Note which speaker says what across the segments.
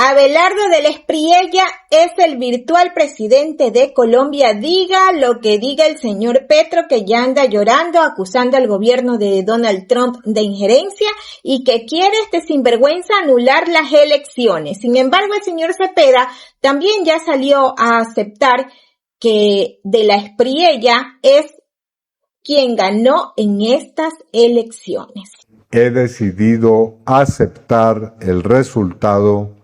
Speaker 1: Abelardo del Espriella es el virtual presidente de Colombia. Diga lo que diga el señor Petro, que ya anda llorando, acusando al gobierno de Donald Trump de injerencia y que quiere sinvergüenza anular las elecciones. Sin embargo, el señor Cepeda también ya salió a aceptar que de la Espriella es quien ganó en estas elecciones.
Speaker 2: He decidido aceptar el resultado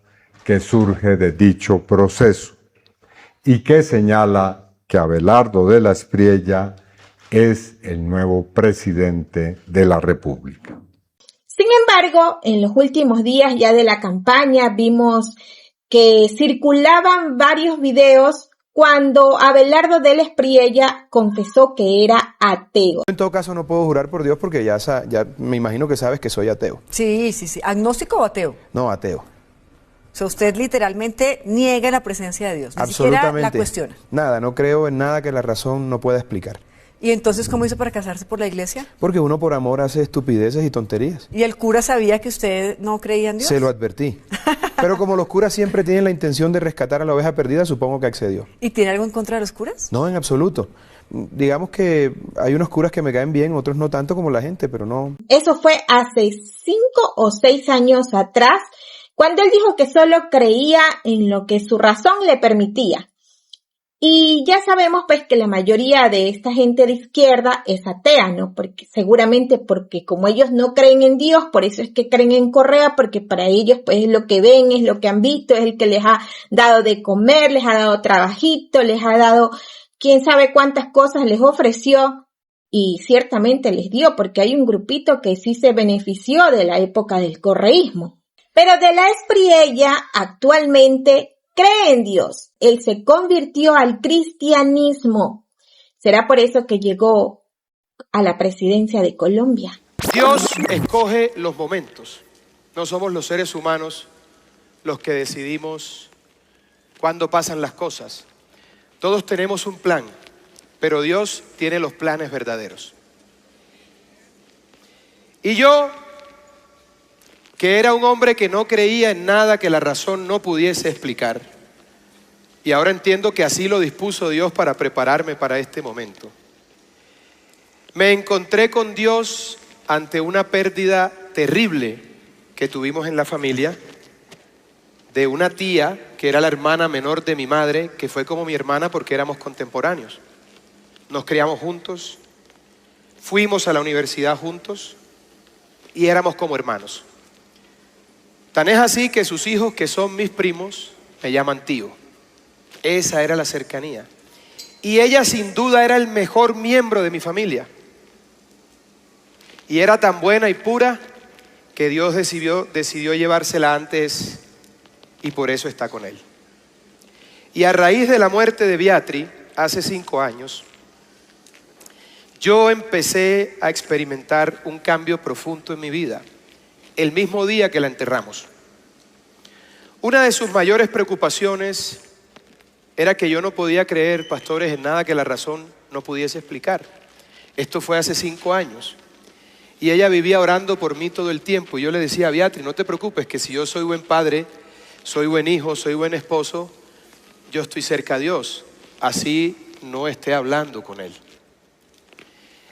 Speaker 2: que surge de dicho proceso y que señala que Abelardo de la Espriella es el nuevo presidente de la República.
Speaker 1: Sin embargo, en los últimos días ya de la campaña vimos que circulaban varios videos cuando Abelardo de la Espriella confesó que era ateo.
Speaker 3: En todo caso no puedo jurar por Dios porque ya me imagino que sabes que soy ateo.
Speaker 4: Sí. ¿Agnóstico o ateo?
Speaker 3: No, ateo.
Speaker 4: O sea, usted literalmente niega la presencia de Dios, ni
Speaker 3: Absolutamente.
Speaker 4: siquiera la cuestiona.
Speaker 3: Nada, no creo en nada que la razón no pueda explicar.
Speaker 4: ¿Y entonces cómo hizo para casarse por la iglesia?
Speaker 3: Porque uno por amor hace estupideces y tonterías.
Speaker 4: ¿Y el cura sabía que usted no creía en Dios?
Speaker 3: Se lo advertí. Pero como los curas siempre tienen la intención de rescatar a la oveja perdida, supongo que accedió.
Speaker 4: ¿Y tiene algo en contra de los curas?
Speaker 3: No, en absoluto. Digamos que hay unos curas que me caen bien, otros no tanto como la gente, pero no.
Speaker 1: Eso fue hace 5 o 6 años atrás, cuando él dijo que solo creía en lo que su razón le permitía. Y ya sabemos pues que la mayoría de esta gente de izquierda es atea, ¿no? Porque seguramente porque como ellos no creen en Dios, por eso es que creen en Correa, porque para ellos pues es lo que ven, es lo que han visto, es el que les ha dado de comer, les ha dado trabajito, les ha dado quién sabe cuántas cosas les ofreció y ciertamente les dio, porque hay un grupito que sí se benefició de la época del correísmo. Pero de la Espriella actualmente cree en Dios. Él se convirtió al cristianismo. ¿Será por eso que llegó a la presidencia de Colombia?
Speaker 5: Dios escoge los momentos. No somos los seres humanos los que decidimos cuándo pasan las cosas. Todos tenemos un plan, pero Dios tiene los planes verdaderos. Y yo, que era un hombre que no creía en nada que la razón no pudiese explicar, y ahora entiendo que así lo dispuso Dios para prepararme para este momento. Me encontré con Dios ante una pérdida terrible que tuvimos en la familia, de una tía que era la hermana menor de mi madre, que fue como mi hermana porque éramos contemporáneos. Nos criamos juntos, fuimos a la universidad juntos y éramos como hermanos. Tan es así que sus hijos, que son mis primos, me llaman tío. Esa era la cercanía. Y ella sin duda era el mejor miembro de mi familia. Y era tan buena y pura que Dios decidió llevársela antes y por eso está con él. Y a raíz de la muerte de Beatriz, hace 5 años, yo empecé a experimentar un cambio profundo en mi vida. El mismo día que la enterramos. Una de sus mayores preocupaciones era que yo no podía creer, pastores, en nada que la razón no pudiese explicar. Esto fue hace 5 años. Y ella vivía orando por mí todo el tiempo. Y yo le decía a Beatriz, no te preocupes, que si yo soy buen padre, soy buen hijo, soy buen esposo, yo estoy cerca a Dios. Así no esté hablando con Él.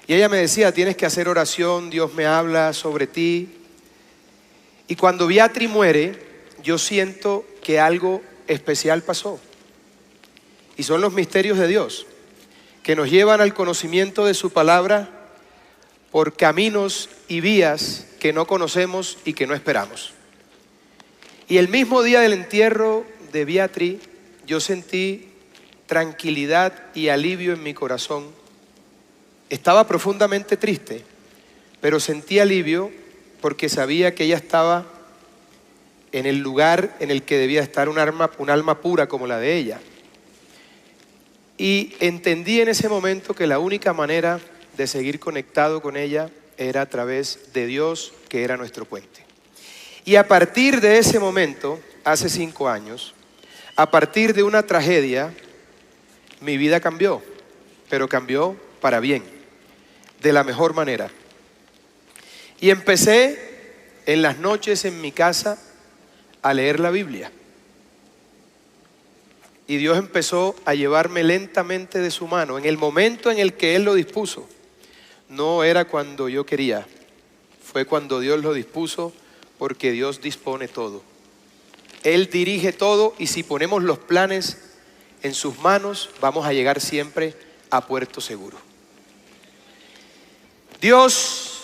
Speaker 5: Y ella me decía, tienes que hacer oración, Dios me habla sobre ti. Y cuando Beatriz muere, yo siento que algo especial pasó. Y son los misterios de Dios, que nos llevan al conocimiento de su palabra por caminos y vías que no conocemos y que no esperamos. Y el mismo día del entierro de Beatriz, yo sentí tranquilidad y alivio en mi corazón. Estaba profundamente triste, pero sentí alivio porque sabía que ella estaba en el lugar en el que debía estar un alma pura como la de ella. Y entendí en ese momento que la única manera de seguir conectado con ella era a través de Dios, que era nuestro puente. Y a partir de ese momento, hace 5 años, a partir de una tragedia, mi vida cambió, pero cambió para bien, de la mejor manera. Y empecé en las noches en mi casa a leer la Biblia. y Dios empezó a llevarme lentamente de su mano. En el momento en el que Él lo dispuso, no era cuando yo quería, fue cuando Dios lo dispuso, porque Dios dispone todo. Él dirige todo, y si ponemos los planes en sus manos, vamos a llegar siempre a puerto seguro. Dios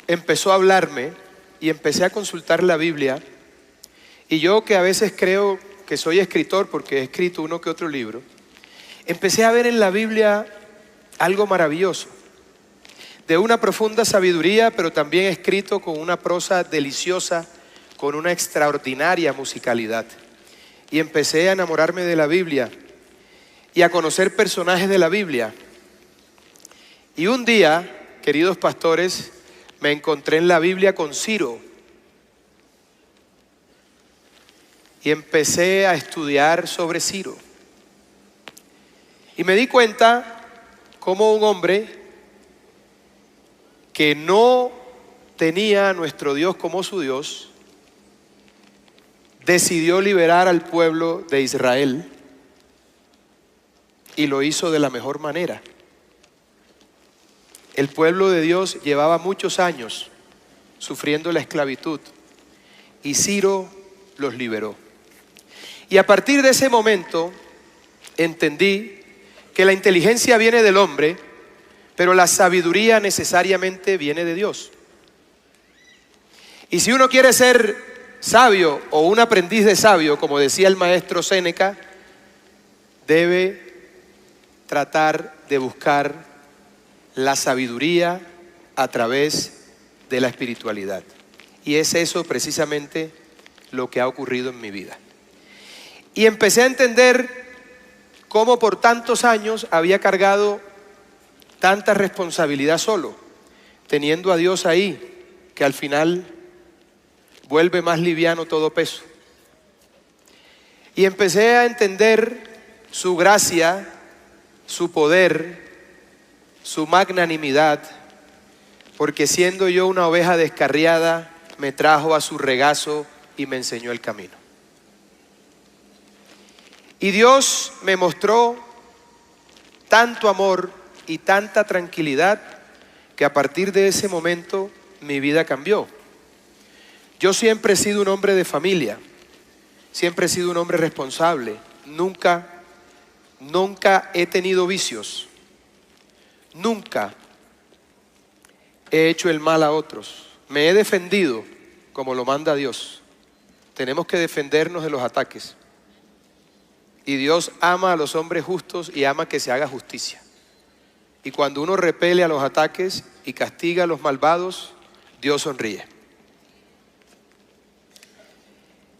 Speaker 5: empezó a hablarme y empecé a consultar la Biblia, y yo, que a veces creo que soy escritor porque he escrito uno que otro libro, empecé a ver en la Biblia algo maravilloso, de una profunda sabiduría, pero también escrito con una prosa deliciosa, con una extraordinaria musicalidad. Y empecé a enamorarme de la Biblia y a conocer personajes de la Biblia. Y un día, queridos pastores, me encontré en la Biblia con Ciro. Y empecé a estudiar sobre Ciro. Y me di cuenta cómo un hombre que no tenía a nuestro Dios como su Dios, decidió liberar al pueblo de Israel, y lo hizo de la mejor manera. El pueblo de Dios llevaba muchos años sufriendo la esclavitud, y Ciro los liberó. Y a partir de ese momento entendí que la inteligencia viene del hombre, pero la sabiduría necesariamente viene de Dios. Y si uno quiere ser sabio o un aprendiz de sabio, como decía el maestro Séneca, debe tratar de buscar la sabiduría a través de la espiritualidad. Y es eso precisamente lo que ha ocurrido en mi vida. Y empecé a entender cómo por tantos años había cargado tanta responsabilidad solo, teniendo a Dios ahí, que al final vuelve más liviano todo peso. Y empecé a entender su gracia, su poder, su magnanimidad, porque siendo yo una oveja descarriada, me trajo a su regazo y me enseñó el camino. Y Dios me mostró tanto amor y tanta tranquilidad, que a partir de ese momento mi vida cambió. Yo siempre he sido un hombre de familia, siempre he sido un hombre responsable, nunca he tenido vicios, nunca he hecho el mal a otros, me he defendido como lo manda Dios. Tenemos que defendernos de los ataques, y Dios ama a los hombres justos y ama que se haga justicia. Y cuando uno repele a los ataques y castiga a los malvados, Dios sonríe.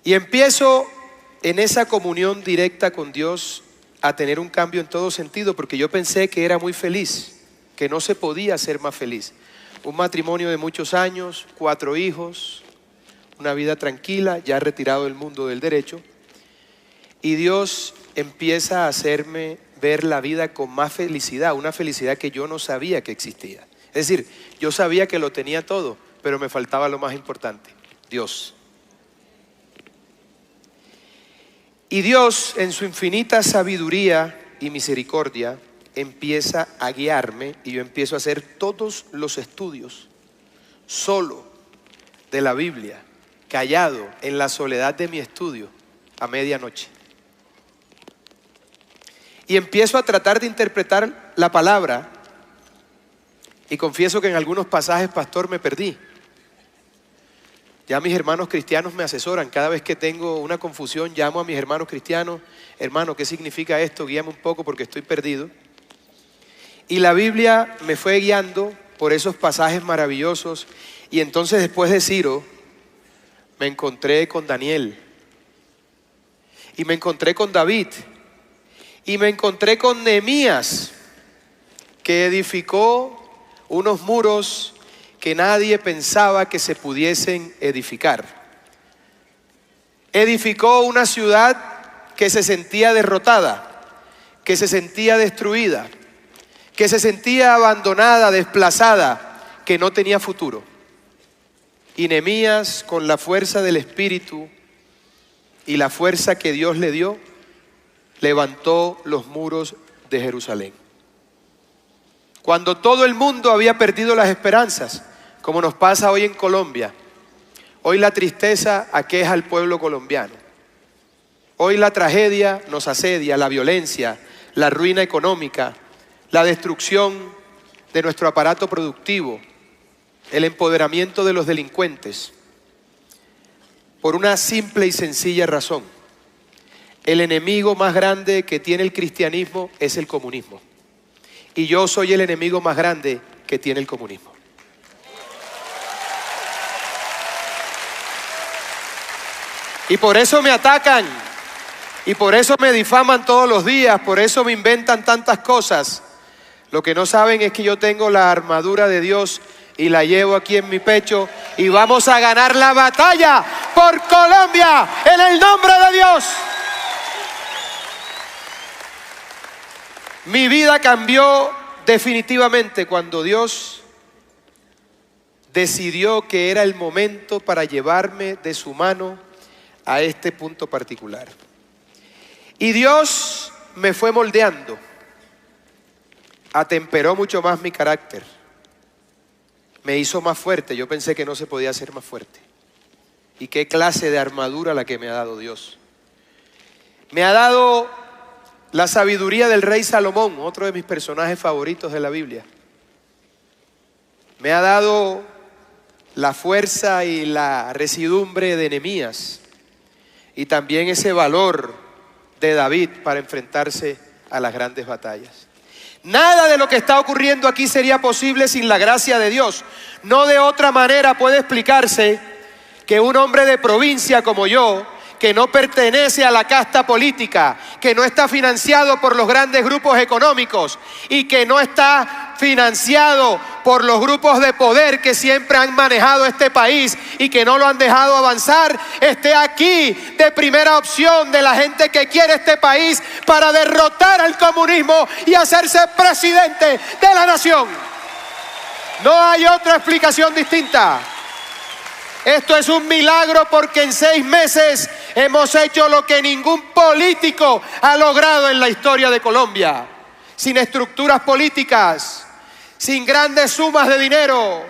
Speaker 5: Y empiezo en esa comunión directa con Dios a tener un cambio en todo sentido, porque yo pensé que era muy feliz, que no se podía ser más feliz. Un matrimonio de muchos años, 4 hijos, una vida tranquila, ya retirado del mundo del derecho. Y Dios empieza a hacerme ver la vida con más felicidad, una felicidad que yo no sabía que existía. Es decir, yo sabía que lo tenía todo, pero me faltaba lo más importante, Dios. Y Dios, en su infinita sabiduría y misericordia, empieza a guiarme, y yo empiezo a hacer todos los estudios solo de la Biblia, callado en la soledad de mi estudio a medianoche. Y empiezo a tratar de interpretar la palabra, y confieso que en algunos pasajes, pastor, me perdí. Ya mis hermanos cristianos me asesoran. Cada vez que tengo una confusión, llamo a mis hermanos cristianos: hermano, ¿qué significa esto? Guíame un poco porque estoy perdido. Y la Biblia me fue guiando por esos pasajes maravillosos. Y entonces, después de Ciro, me encontré con Daniel, y me encontré con David, y me encontré con Nehemías, que edificó unos muros que nadie pensaba que se pudiesen edificar. Edificó una ciudad que se sentía derrotada, que se sentía destruida, que se sentía abandonada, desplazada, que no tenía futuro. Y Nehemías, con la fuerza del Espíritu y la fuerza que Dios le dio, levantó los muros de Jerusalén. Cuando todo el mundo había perdido las esperanzas, como nos pasa hoy en Colombia, hoy la tristeza aqueja al pueblo colombiano. Hoy la tragedia nos asedia, la violencia, la ruina económica, la destrucción de nuestro aparato productivo, el empoderamiento de los delincuentes. Por una simple y sencilla razón: el enemigo más grande que tiene el cristianismo es el comunismo. Y yo soy el enemigo más grande que tiene el comunismo. Y por eso me atacan, y por eso me difaman todos los días, por eso me inventan tantas cosas. Lo que no saben es que yo tengo la armadura de Dios y la llevo aquí en mi pecho, y vamos a ganar la batalla por Colombia en el nombre de Dios. Mi vida cambió definitivamente cuando Dios decidió que era el momento para llevarme de su mano a este punto particular. Y Dios me fue moldeando, atemperó mucho más mi carácter, me hizo más fuerte. Yo pensé que no se podía hacer más fuerte. Y qué clase de armadura la que me ha dado Dios. Me ha dado la sabiduría del rey Salomón, otro de mis personajes favoritos de la Biblia. Me ha dado la fuerza y la residumbre de Nehemías, y también ese valor de David para enfrentarse a las grandes batallas. Nada de lo que está ocurriendo aquí sería posible sin la gracia de Dios. No de otra manera puede explicarse que un hombre de provincia como yo, que no pertenece a la casta política, que no está financiado por los grandes grupos económicos y que no está financiado por los grupos de poder que siempre han manejado este país y que no lo han dejado avanzar, esté aquí de primera opción de la gente que quiere este país para derrotar al comunismo y hacerse presidente de la nación. No hay otra explicación distinta. Esto es un milagro porque en 6 meses hemos hecho lo que ningún político ha logrado en la historia de Colombia. Sin estructuras políticas, sin grandes sumas de dinero,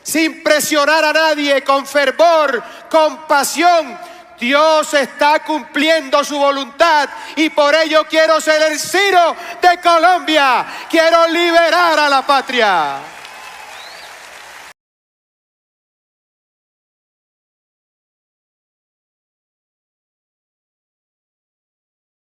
Speaker 5: sin presionar a nadie, con fervor, con pasión. Dios está cumpliendo su voluntad y por ello quiero ser el Ciro de Colombia. Quiero liberar a la patria.